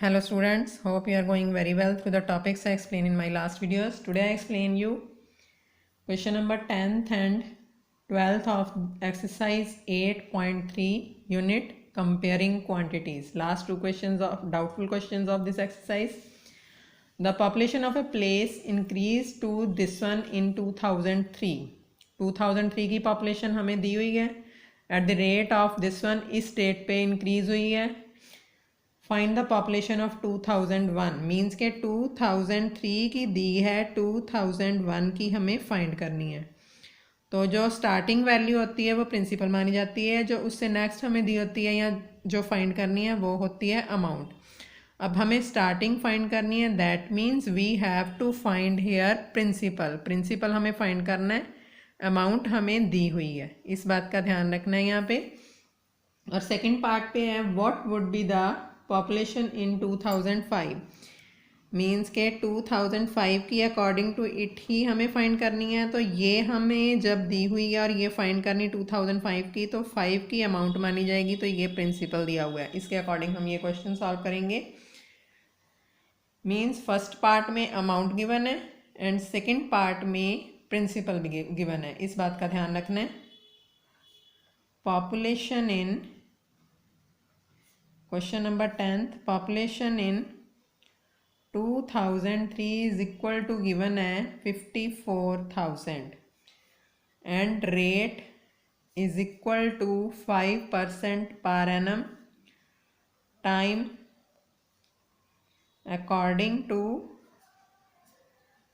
Hello students, hope you are going very well through the topics I explained in my last videos. Today I explain you question number 10th and 12th of exercise 8.3 unit comparing quantities. Last two questions of doubtful questions of this exercise. The population of a place increased to this one in 2003. 2003 की population हमें दी हुई है. At the rate of this one इस state पे increase हुई है. Find the population of 2001 means के 2003 की दी है, 2001 की हमें फाइंड करनी है. तो जो स्टार्टिंग वैल्यू होती है वो प्रिंसिपल मानी जाती है, जो उससे नेक्स्ट हमें दी होती है या जो फाइंड करनी है वो होती है अमाउंट. अब हमें स्टार्टिंग फाइंड करनी है, that means we have to find here principal हमें फाइंड करना है, अमाउंट हमें दी हुई है, इस बात का ध्यान रखना है यहाँ पे. और सेकंड पार्ट पे है what would be the population in 2005 means के 2005 की अकॉर्डिंग टू इट ही हमें फाइंड करनी है. तो ये हमें जब दी हुई है और ये फाइंड करनी 2005 की, तो 5 की अमाउंट मानी जाएगी, तो ये प्रिंसिपल दिया हुआ है, इसके अकॉर्डिंग हम ये क्वेश्चन सॉल्व करेंगे. मीन्स फर्स्ट पार्ट में अमाउंट गिवन है एंड सेकेंड पार्ट में प्रिंसिपल भी गिवन है, इस बात का ध्यान रखना है. Population in question number 10th population in 2003 is equal to given है 54,000 and rate is equal to 5% per annum time according to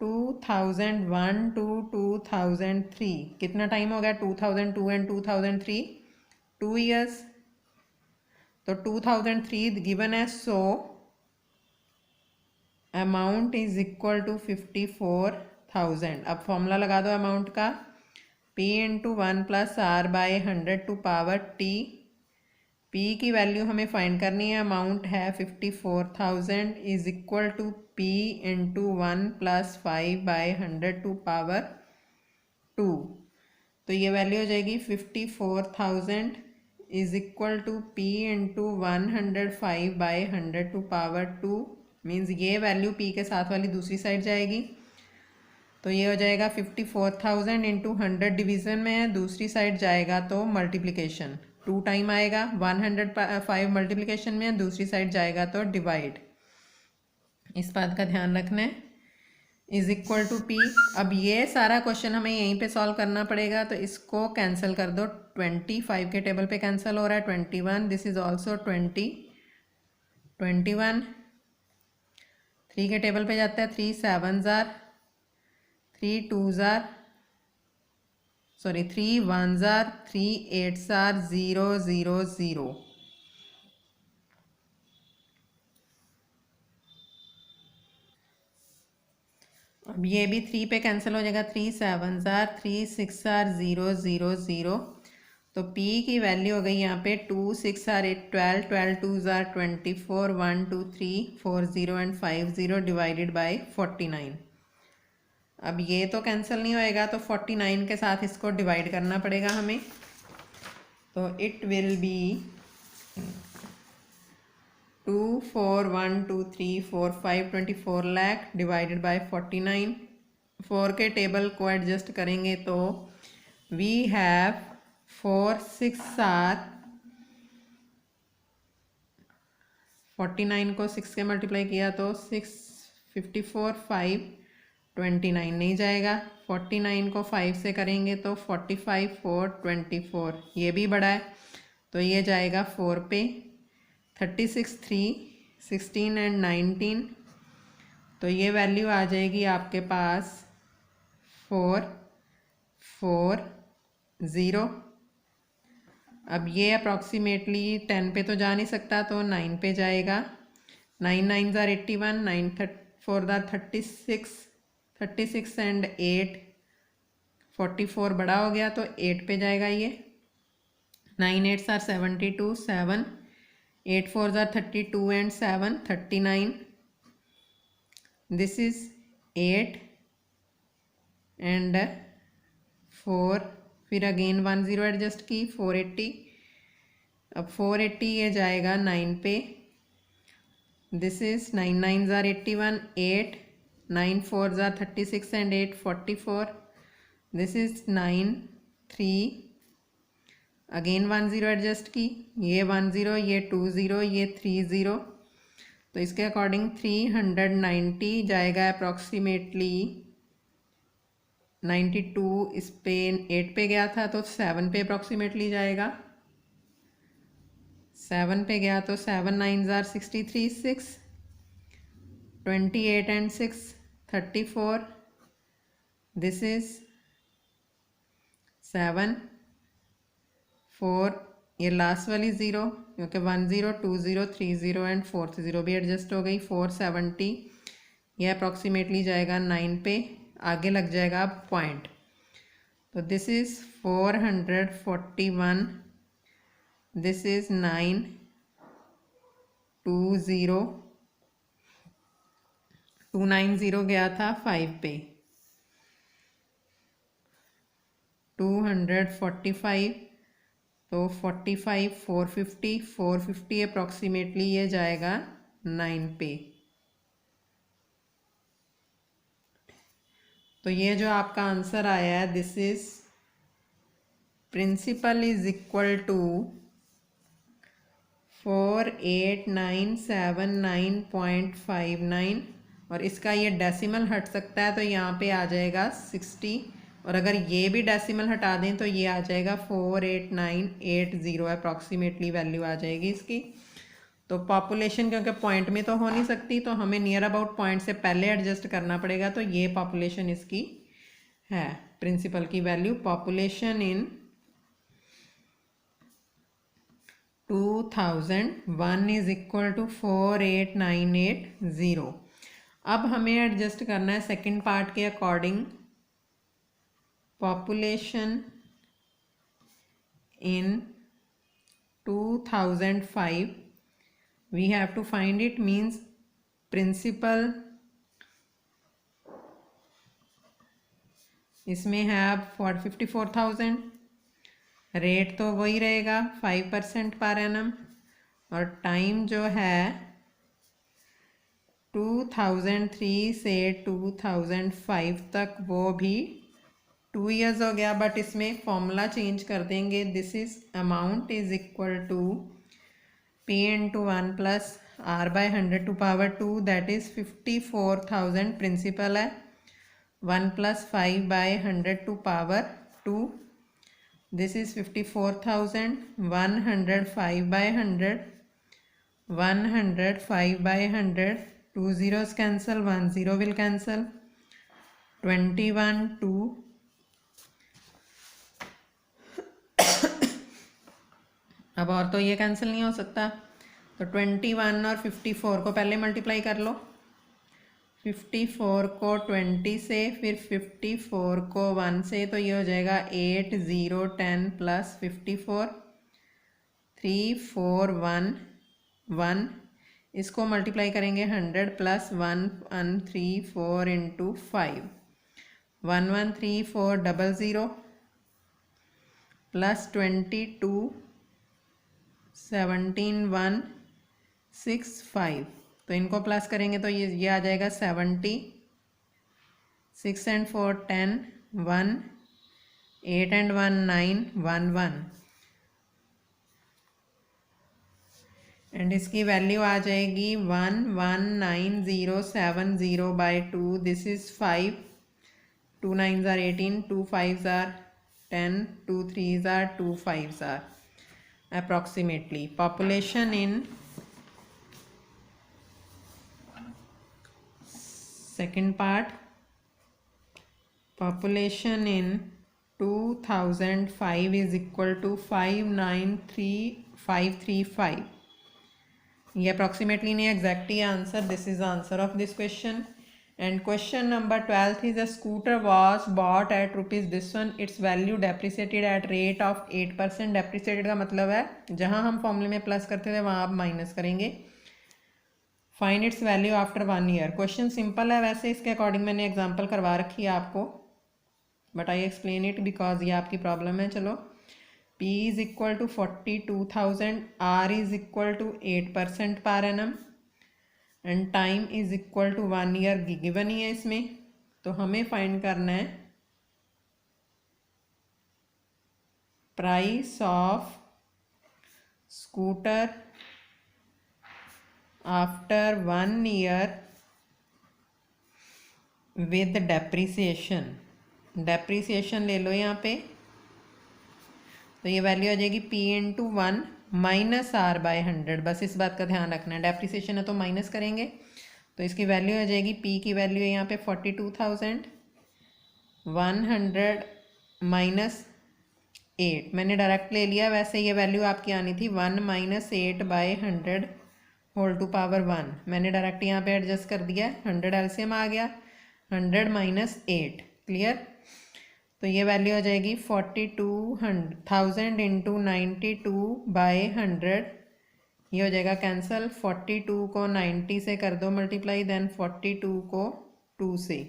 2001 to 2003. कितना टाइम हो गया 2002 एंड 2003? 2 years. तो 2003 गिवन है, so amount is equal to 54,000. अब formula लगा दो amount का, P into 1 plus R by 100 to power T. P की वैल्यू हमें फाइंड करनी है, अमाउंट है 54,000 is equal to P into 1 plus 5 by 100 to power 2. तो ये वैल्यू हो जाएगी 54,000 is equal to P into 105 by 100 to power 2. Means ये वैल्यू P के साथ वाली दूसरी साइड जाएगी, तो ये हो जाएगा 54,000 इंटू 100 डिवीज़न में है, दूसरी साइड जाएगा तो मल्टीप्लिकेशन 2 टाइम आएगा. 105 मल्टीप्लिकेशन में है, दूसरी साइड जाएगा तो डिवाइड, इस बात का ध्यान रखना है. Is equal to P. अब ये सारा क्वेश्चन हमें यहीं पे सॉल्व करना पड़ेगा, तो इसको कैंसिल कर दो. 25 के टेबल पे कैंसिल हो रहा है, 21 दिस इज ऑल्सो 20, 21 3 के टेबल पे जाता है, 3 7s are 3 2s are 3 1s are 3 8s are 0 0 0. अब ये भी 3 पे कैंसिल हो जाएगा, 3 7s are 3 6 are 0 0 0. तो P की वैल्यू हो गई यहाँ पे 2 6 are 8 12 12 2s are 24 1 2 3 4 0 and 5 0 divided by 49. अब ये तो कैंसिल नहीं होएगा, तो 49 के साथ इसको डिवाइड करना पड़ेगा हमें. तो it will be 2 4 1 2 3 4 5 24 lakh divided by 49. 4 के टेबल को एडजस्ट करेंगे तो वी हैव 4 6 7 49 को 6 के मल्टीप्लाई किया तो 6 54 5 29 नहीं जाएगा. 49 को 5 से करेंगे तो 45 4 24, ये भी बड़ा है, तो ये जाएगा 4 पे. 36 3 16 एंड 19, तो ये वैल्यू आ जाएगी आपके पास 4 4 0. अब ये अप्रॉक्सीमेटली 10 पे तो जा नहीं सकता, तो 9 पे जाएगा. 9 9s are 81, 9 4 are 36, 36 एंड 8 44 बड़ा हो गया, तो 8 पे जाएगा ये. 9 8s are 72, 7 8 4s are 32 and 7 39. This is 8 and 4, फिर अगेन 1 0 एडजस्ट की 480. अब 480 ये जाएगा 9 पे. This is 9 9s are 81, 8, 9 4s are 36 and 8 44. This is 9 3, again 1 0 adjust की, ये 1 0, ये 2 0, ये 3 0, तो इसके अकॉर्डिंग 390 जाएगा अप्रॉक्सीमेटली 92, इस पे 8 पे गया था तो 7 पे अप्रॉक्सीमेटली जाएगा, 7 पे गया तो 7 9s are 63, 6, 28 and 6 34. This is 7 4, ये लास्ट वाली 0 क्योंकि 1 0 2 0 3 0 एंड 4th 0 भी एडजस्ट हो गई, 470, ये अप्रॉक्सीमेटली जाएगा 9 पे, आगे लग जाएगा अब पॉइंट, तो दिस इज़ 441, दिस इज़ 9 2 0 290 गया था 5 पे, 245, तो 45 450, 450 अप्रॉक्सीमेटली ये जाएगा 9 पे। तो ये जो आपका आंसर आया है, this is principal is equal to 4897.59 और इसका ये डेसिमल हट सकता है तो यहाँ पे आ जाएगा 60, और अगर ये भी डेसिमल हटा दें तो ये आ जाएगा 48980 अप्रॉक्सीमेटली वैल्यू आ जाएगी इसकी। तो पॉपुलेशन क्योंकि पॉइंट में तो हो नहीं सकती तो हमें नियर अबाउट पॉइंट से पहले एडजस्ट करना पड़ेगा, तो ये पॉपुलेशन इसकी है प्रिंसिपल की value. Population in 2001 is equal to 48980। अब हमें एडजस्ट करना है सेकंड पार्ट के according, population in 2005 we have to find it, means principal इसमें है अब 54,000, रेट तो वही रहेगा 5% पर एनम, और टाइम जो है 2003 से 2005 तक वो भी 2 years हो गया, बट इसमें फॉर्मूला चेंज कर देंगे। This is amount is equal to P into 1 plus R by 100 to power 2, that is 54,000 principal है, 1 plus 5 by 100 to power 2, this is 54,000, 105 by 100, 105 by 100, 2 zeros cancel, 1 0 will cancel, 21 2, अब और तो ये cancel नहीं हो सकता, तो 21 और 54 को पहले मल्टीप्लाई कर लो, 54 को 20 से, फिर 54 को 1 से, तो ये हो जाएगा 8 0 10 प्लस 54 3 4 1 1, इसको मल्टीप्लाई करेंगे 100 प्लस 1 1 3 4 इंटू 5, 1 1 3 4 00 प्लस 22 17 1 6 5, तो इनको प्लस करेंगे तो ये आ जाएगा 70, 6 and 4 10, 1 8 and 1 9 1 1, एंड इसकी वैल्यू आ जाएगी 119,070 by 2, this is 5, 2 9s are 18, 2 5s are 10, 2 3s are 2 5s are approximately. Population in second part, population in 2005 is equal to 593,535. ये approximately नहीं exactly answer, this is the answer of this question. And question number 12 is a scooter was bought at rupees this one, its value depreciated at rate of 8%. depreciated का मतलब है जहाँ हम फॉर्मूले में plus करते थे वहाँ आप माइनस करेंगे। Find its value after 1 year। Question simple है, वैसे इसके अकॉर्डिंग मैंने एग्जांपल करवा रखी है आपको, but I explain it because ये आपकी प्रॉब्लम है। चलो, P is equal to 42,000, R is equal to 8% पर annum, and time is equal to 1 year given ही है इसमें, तो हमें फाइंड करना है price of scooter after 1 year with depreciation. Depreciation ले लो यहाँ पे, तो ये वैल्यू आ जाएगी P into 1 minus R by 100। बस इस बात का ध्यान रखना है, डेप्रीसिएशन है तो माइनस करेंगे, तो इसकी वैल्यू आ जाएगी P की वैल्यू है यहाँ पे 42,100 माइनस 8। मैंने डायरेक्ट ले लिया, वैसे ये वैल्यू आपकी आनी थी 1 minus 8 by 100 whole to power 1। मैंने डायरेक्ट यहाँ पे एडजस्ट कर दिया, 100 एलसीएम आ गया, 100 माइनस 8। क्लियर? तो ये वैल्यू आ जाएगी 42,000 इंटू 92 बाई 100। ये हो जाएगा कैंसल, 42 को 90 से कर दो मल्टीप्लाई, देन 42 को 2 से,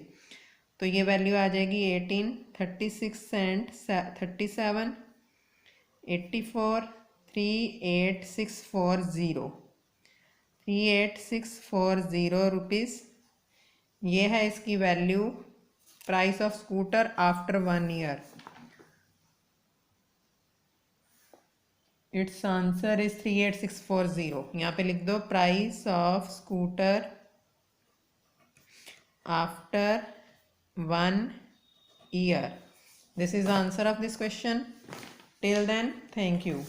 तो ये वैल्यू आ जाएगी 18, 36 एंड 37, 84, 38640, 38640 रुपीज़। ये है इसकी value, price of scooter after 1 year. It's answer is 38640। यहाँ पे लिख दो price of scooter after 1 year. This is the answer of this question. Till then, thank you.